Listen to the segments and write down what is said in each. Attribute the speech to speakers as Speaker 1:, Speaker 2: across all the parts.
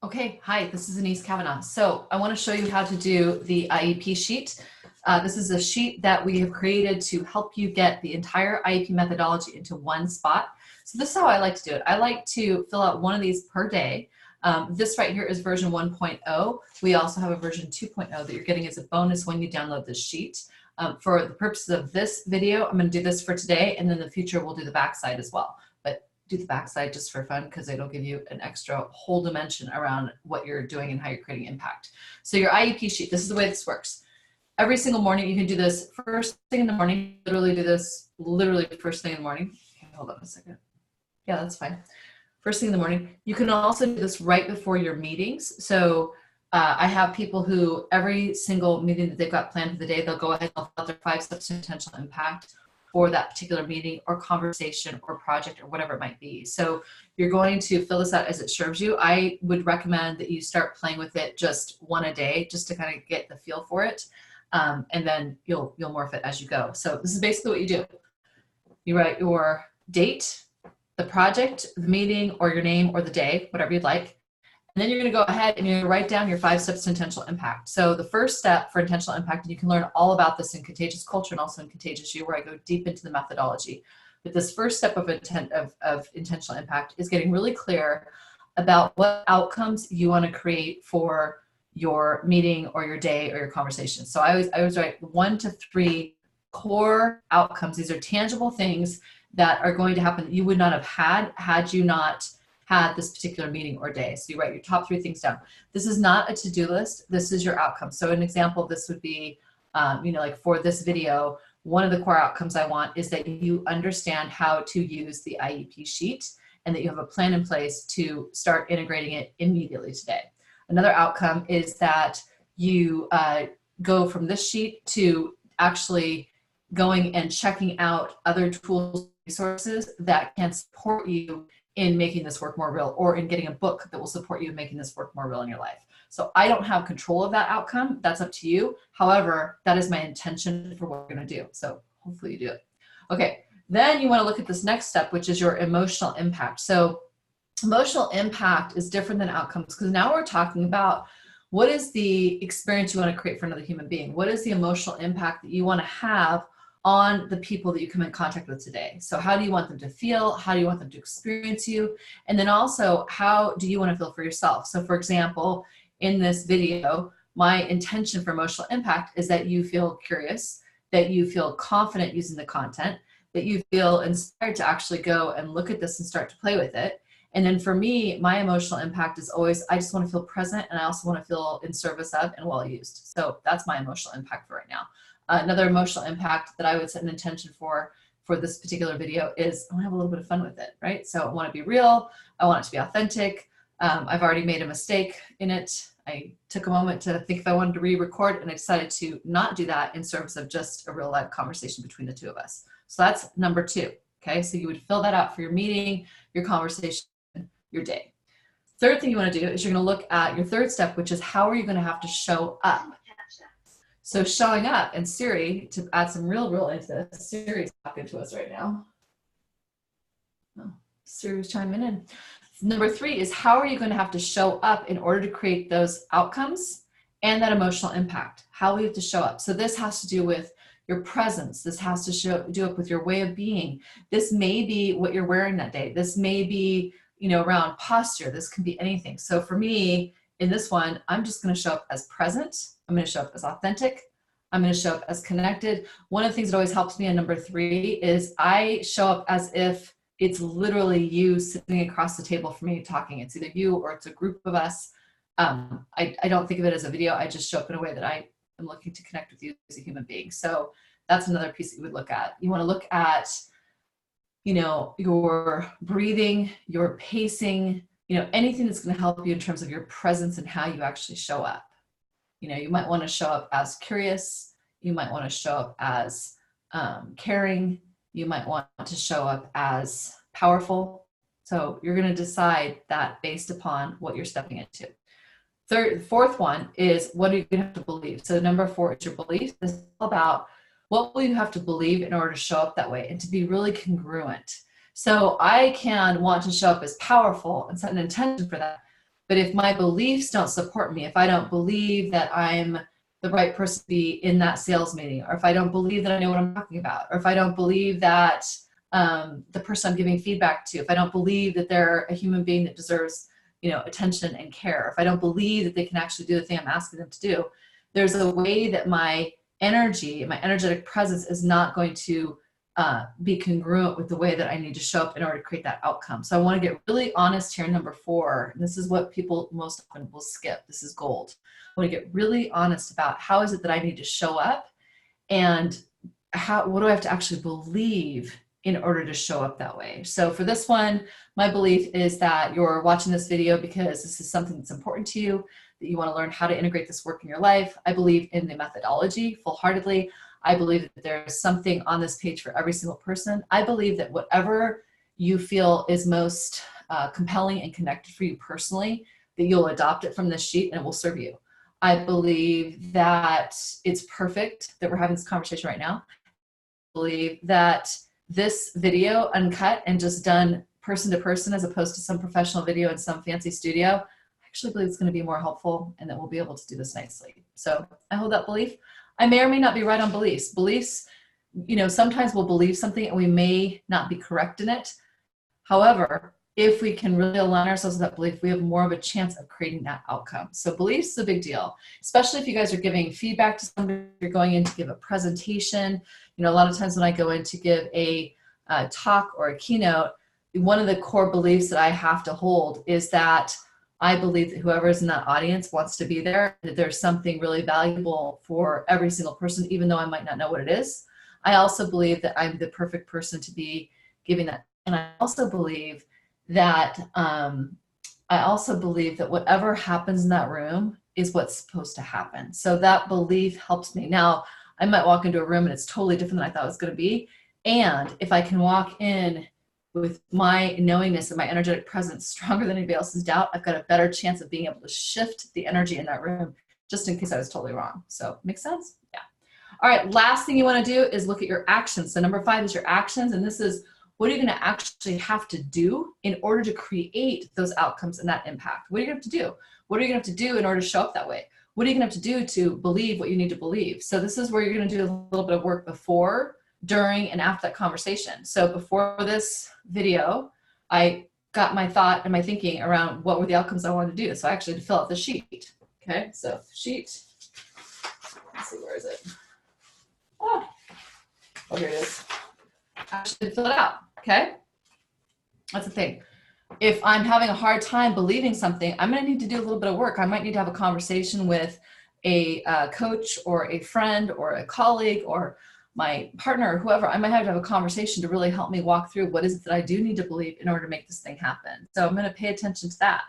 Speaker 1: Okay, hi, this is Anese Cavanaugh. So I want to show you how to do the IEP sheet. This is a sheet that we have created to help you get the entire IEP methodology into one spot. So this is how I like to do it. I like to fill out one of these per day. This right here is version 1.0. We also have a version 2.0 that you're getting as a bonus when you download this sheet. For the purposes of this video, I'm going to do this for today, and then in the future we'll do the backside as well. But do the backside just for fun because it'll give you an extra whole dimension around what you're doing and how you're creating impact. So your IEP sheet, this is the way this works. Every single morning, you can do this first thing in the morning, literally do this literally first thing in the morning. Okay, hold on a second. Yeah, that's fine. First thing in the morning. You can also do this right before your meetings. So I have people who every single meeting that they've got planned for the day, they'll go ahead and fill out their 5 steps to intentional impact for that particular meeting or conversation or project or whatever it might be. So you're going to fill this out as it serves you. I would recommend that you start playing with it just one a day, just to kind of get the feel for it. And then you'll morph it as you go. So this is basically what you do. You write your date, the project, the meeting, or your name or the day, whatever you'd like. And then you're going to go ahead and you're going to write down your 5 steps to intentional impact. So the first step for intentional impact, and you can learn all about this in Contagious Culture and also in Contagious You, where I go deep into the methodology. But this first step of intentional impact is getting really clear about what outcomes you want to create for your meeting or your day or your conversation. So I always write 1 to 3 core outcomes. These are tangible things that are going to happen that you would not have had you not had this particular meeting or day. So you write your top 3 things down. This is not a to-do list. This is your outcome. So an example of this would be, like for this video, one of the core outcomes I want is that you understand how to use the IEP sheet and that you have a plan in place to start integrating it immediately today. Another outcome is that you go from this sheet to actually going and checking out other tools, resources that can support you in making this work more real, or in getting a book that will support you in making this work more real in your life. So I don't have control of that outcome. That's up to you. However, that is my intention for what we're going to do. So hopefully you do it. Okay. Then you want to look at this next step, which is your emotional impact. So emotional impact is different than outcomes, because now we're talking about what is the experience you want to create for another human being? What is the emotional impact that you want to have on the people that you come in contact with today? So how do you want them to feel? How do you want them to experience you? And then also, how do you want to feel for yourself? So for example, in this video, my intention for emotional impact is that you feel curious, that you feel confident using the content, that you feel inspired to actually go and look at this and start to play with it. And then for me, my emotional impact is always, I just want to feel present, and I also want to feel in service of and well used. So that's my emotional impact for right now. Another emotional impact that I would set an intention for this particular video is I want to have a little bit of fun with it, right? So I want to be real. I want it to be authentic. I've already made a mistake in it. I took a moment to think if I wanted to re-record, and I decided to not do that in service of just a real live conversation between the two of us. So that's number 2. Okay, so you would fill that out for your meeting, your conversation, your day. Third thing you want to do is you're going to look at your third step, which is how are you going to have to show up? So showing up, and Siri, to add some real into this, Siri's talking to us right now. Oh, Siri was chiming in. Number 3 is how are you going to have to show up in order to create those outcomes and that emotional impact? How we have to show up. So this has to do with your presence. This has to do up with your way of being. This may be what you're wearing that day. This may be, around posture. This can be anything. So for me, in this one, I'm just going to show up as present. I'm going to show up as authentic. I'm going to show up as connected. One of the things that always helps me in number 3 is I show up as if it's literally you sitting across the table from me talking. It's either you or it's a group of us. I don't think of it as a video. I just show up in a way that I am looking to connect with you as a human being. So that's another piece that you would look at. You want to look at, your breathing, your pacing, anything that's going to help you in terms of your presence and how you actually show up. You might want to show up as curious. You might want to show up as caring. You might want to show up as powerful. So you're going to decide that based upon what you're stepping into. Fourth one is what are you going to have to believe? So number 4 is your belief. This is all about what will you have to believe in order to show up that way and to be really congruent. So I can want to show up as powerful and set an intention for that, But if my beliefs don't support me, if I don't believe that I'm the right person to be in that sales meeting, or if I don't believe that I know what I'm talking about, or if I don't believe that the person I'm giving feedback to, if I don't believe that they're a human being that deserves, attention and care, if I don't believe that they can actually do the thing I'm asking them to do, there's a way that my energy, my energetic presence is not going to be congruent with the way that I need to show up in order to create that outcome. So I want to get really honest here. Number 4, and this is what people most often will skip. This is gold. I want to get really honest about how is it that I need to show up, and what do I have to actually believe in order to show up that way. So for this one, my belief is that you're watching this video because this is something that's important to you, that you want to learn how to integrate this work in your life. I believe in the methodology full-heartedly. I believe that there's something on this page for every single person. I believe that whatever you feel is most compelling and connected for you personally, that you'll adopt it from this sheet and it will serve you. I believe that it's perfect that we're having this conversation right now. I believe that this video uncut and just done person to person as opposed to some professional video in some fancy studio, I actually believe it's going to be more helpful and that we'll be able to do this nicely. So I hold that belief. I may or may not be right on beliefs. Beliefs, sometimes we'll believe something and we may not be correct in it. However, if we can really align ourselves with that belief, we have more of a chance of creating that outcome. So beliefs is a big deal, especially if you guys are giving feedback to somebody, you're going in to give a presentation. A lot of times when I go in to give a talk or a keynote, one of the core beliefs that I have to hold is that I believe that whoever is in that audience wants to be there, that there's something really valuable for every single person, even though I might not know what it is. I also believe that I'm the perfect person to be giving that. And I also believe that whatever happens in that room is what's supposed to happen. So that belief helps me. Now, I might walk into a room and it's totally different than I thought it was going to be. And if I can walk in with my knowingness and my energetic presence stronger than anybody else's doubt, I've got a better chance of being able to shift the energy in that room, just in case I was totally wrong. So make sense? Yeah. All right, last thing you want to do is look at your actions. So number 5 is your actions, and this is what are you going to actually have to do in order to create those outcomes and that impact? What are you going to have to do? What are you going to have to do in order to show up that way? What are you going to have to do to believe what you need to believe? So this is where you're going to do a little bit of work before, during, and after that conversation. So before this video, I got my thought and my thinking around what were the outcomes I wanted to do. So I actually had to fill out the sheet. Okay, so sheet, let's see, where is it? Oh, here it is. I actually fill it out, okay? That's the thing. If I'm having a hard time believing something, I'm gonna need to do a little bit of work. I might need to have a conversation with a coach or a friend or a colleague or my partner or whoever. I might have to have a conversation to really help me walk through what is it that I do need to believe in order to make this thing happen. So I'm going to pay attention to that.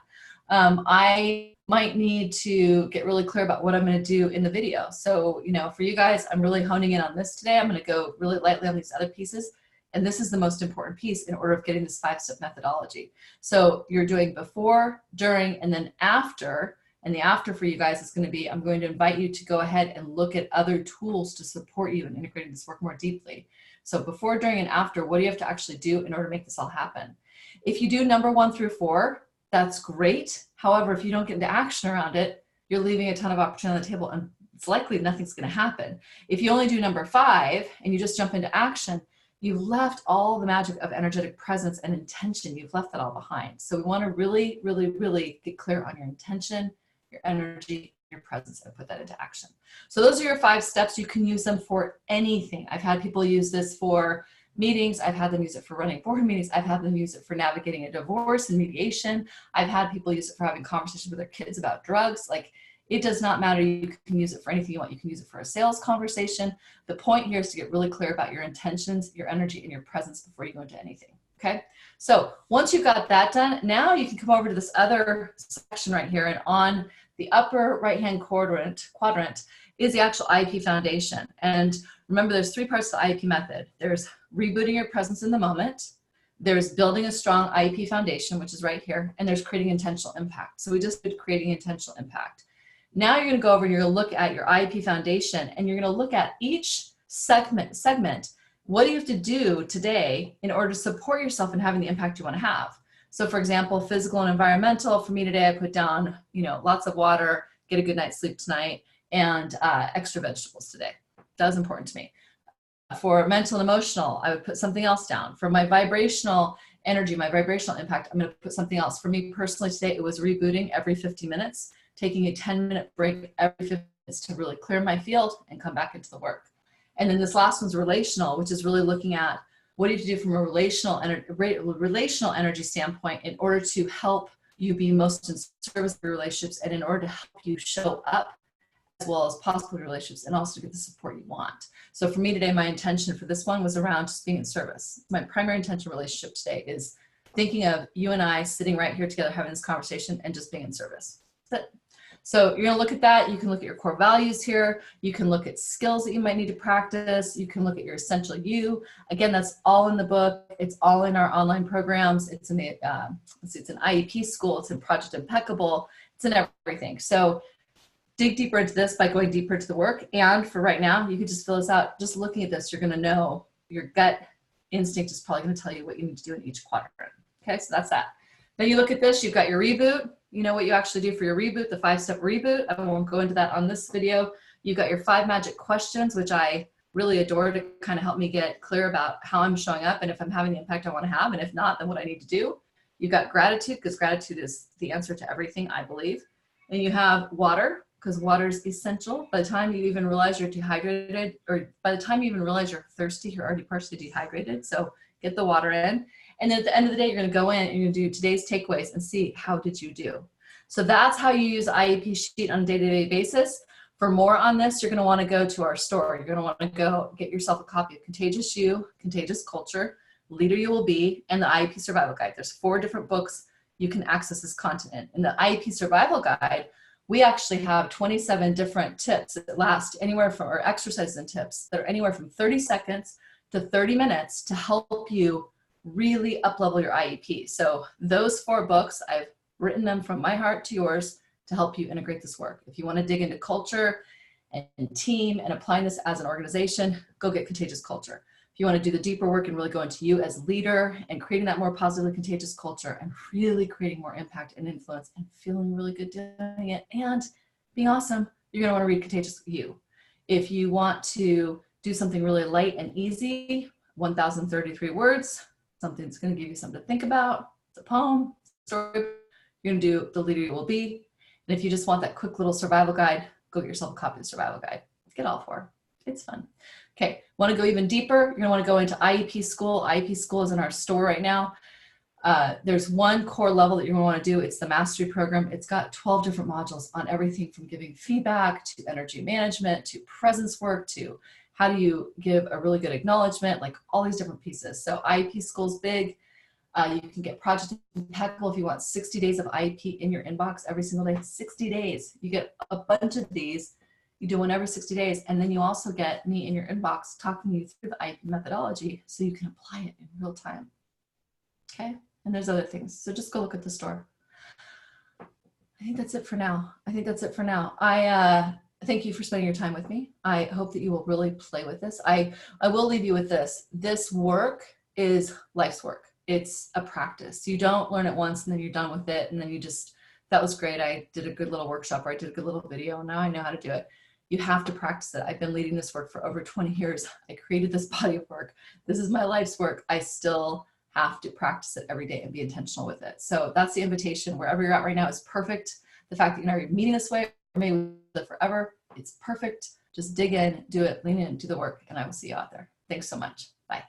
Speaker 1: I might need to get really clear about what I'm going to do in the video. So, for you guys, I'm really honing in on this today. I'm going to go really lightly on these other pieces. And this is the most important piece in order of getting this 5-step methodology. So you're doing before, during, and then after. And the after for you guys is going to be, I'm going to invite you to go ahead and look at other tools to support you in integrating this work more deeply. So before, during, and after, what do you have to actually do in order to make this all happen? If you do number 1 through 4, that's great. However, if you don't get into action around it, you're leaving a ton of opportunity on the table and it's likely nothing's going to happen. If you only do number 5 and you just jump into action, you've left all the magic of energetic presence and intention. You've left that all behind. So we want to really, really, really get clear on your intention, your energy, your presence, and put that into action. So those are your 5 steps. You can use them for anything. I've had people use this for meetings. I've had them use it for running board meetings. I've had them use it for navigating a divorce and mediation. I've had people use it for having conversations with their kids about drugs. Like, it does not matter. You can use it for anything you want. You can use it for a sales conversation. The point here is to get really clear about your intentions, your energy, and your presence before you go into anything. Okay, so once you've got that done, now you can come over to this other section right here, and on the upper right-hand quadrant is the actual IEP Foundation. And remember, there's 3 parts to the IEP method. There's rebooting your presence in the moment, there's building a strong IEP foundation, which is right here, and there's creating intentional impact. So we just did creating intentional impact. Now you're going to go over and you're going to look at your IEP Foundation, and you're going to look at each segment. What do you have to do today in order to support yourself in having the impact you want to have? So for example, physical and environmental, for me today, I put down, you know, lots of water, get a good night's sleep tonight, and extra vegetables today. That was important to me. For mental and emotional, I would put something else down. For my vibrational energy, my vibrational impact, I'm going to put something else. For me personally today, it was rebooting every 50 minutes, taking a 10-minute break every 50 minutes to really clear my field and come back into the work. And then this last one's relational, which is really looking at what do you do from a relational energy standpoint in order to help you be most in service of your relationships and in order to help you show up as well as possible relationships and also get the support you want. So for me today, my intention for this one was around just being in service. My primary intention relationship today is thinking of you and I sitting right here together having this conversation and just being in service. That's it. So you're gonna look at that. You can look at your core values here. You can look at skills that you might need to practice. You can look at your essential you. Again, that's all in the book. It's all in our online programs. It's in the, it's an IEP school. It's in Project Impeccable. It's in everything. So dig deeper into this by going deeper into the work. And for right now, you could just fill this out. Just looking at this, you're gonna know your gut instinct is probably gonna tell you what you need to do in each quadrant. Okay, so that's that. Then you look at this, you've got your reboot. You know what you actually do for your reboot, the 5-step reboot. I won't go into that on this video. You've got your 5 magic questions, which I really adore to kind of help me get clear about how I'm showing up and if I'm having the impact I want to have, and if not, then what I need to do. You've got gratitude, because gratitude is the answer to everything, I believe. And you have water, because water is essential. By the time you even realize you're dehydrated, or by the time you even realize you're thirsty, you're already partially dehydrated. So get the water in. And then at the end of the day, you're going to go in and you're going to do today's takeaways and see how did you do. So that's how you use IEP Sheet on a day-to-day basis. For more on this, you're going to want to go to our store. You're going to want to go get yourself a copy of Contagious You, Contagious Culture, Leader You Will Be, and the IEP Survival Guide. There's 4 different books you can access this content in. In the IEP Survival Guide, we actually have 27 different tips that last anywhere from, or exercises and tips that are anywhere from 30 seconds to 30 minutes to help you really up-level your IEP. So those 4 books, I've written them from my heart to yours to help you integrate this work. If you want to dig into culture and team and applying this as an organization, go get Contagious Culture. If you want to do the deeper work and really go into you as leader and creating that more positively contagious culture and really creating more impact and influence and feeling really good doing it and being awesome, you're going to want to read Contagious You. If you want to do something really light and easy, 1,033 words, something that's going to give you something to think about. It's a poem, story. You're going to do The Leader You Will Be. And if you just want that quick little survival guide, go get yourself a copy of the survival guide. Get all 4. It's fun. Okay, want to go even deeper? You're going to want to go into IEP School. IEP School is in our store right now. There's one core level that you're going to want to do. It's the Mastery Program. It's got 12 different modules on everything from giving feedback to energy management to presence work to how do you give a really good acknowledgement, like all these different pieces. So IEP School's big. You can get Project Impeccable if you want 60 days of IEP in your inbox every single day. 60 days. You get a bunch of these. You do one every 60 days. And then you also get me in your inbox talking you through the IEP methodology so you can apply it in real time. Okay? And there's other things. So just go look at the store. I think that's it for now. I thank you for spending your time with me. I hope that you will really play with this. I will leave you with this. This work is life's work. It's a practice. You don't learn it once and then you're done with it. And then you just, that was great. I did a good little workshop or I did a good little video. Now I know how to do it. You have to practice it. I've been leading this work for over 20 years. I created this body of work. This is my life's work. I still have to practice it every day and be intentional with it. So that's the invitation. Wherever you're at right now is perfect. The fact that you're meeting this way, or maybe live forever, it's perfect. Just dig in, do it, lean in, do the work, and I will see you out there. Thanks so much. Bye.